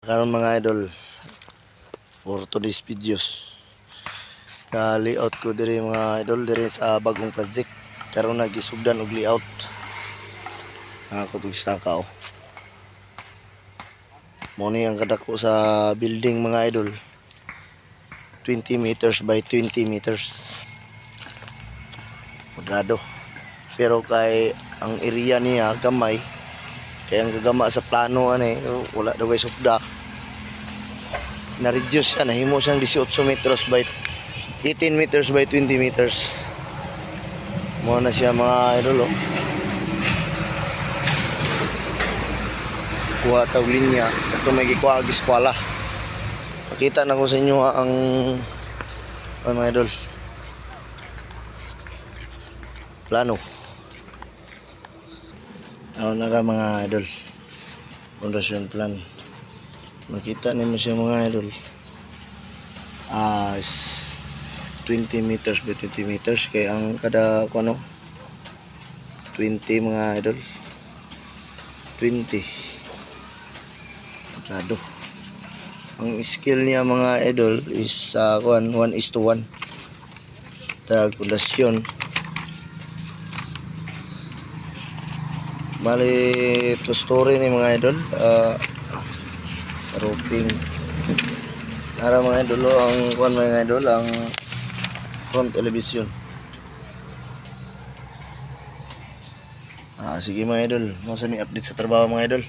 Karon mga idol, for today's videos, ka-layout ko diri mga idol diri sa bagong project. Karon nagisugdan og layout. Nakakutog sa kao. Mo ni ang kadako sa building mga idol. 20 meters by 20 meters. Moderado. Pero kay ang area niya gamay, kaya ang gagama sa plano wala daw kay subdak. Na-reduce siya, nahimo siyang 18 meters by 18 meters by 20 meters. Mo na siya mga idol kuha tawag linya. Ito may gikuha ag eskwela. Pakita na ko sa inyo ang mga idol plano. Nara mga idol foundation plan. Makita nimo siya mga idol. 20 meters by 20 meters kay ang kada 20 mga idol. 20. Rado. Ang skill niya mga idol is 1:1. Tag pundasyon. Bali to story ni mga idol. Sa roofing. Nara mga idol ang front television. Sige mga idol, mo sa ni update sa trabaho mga idol.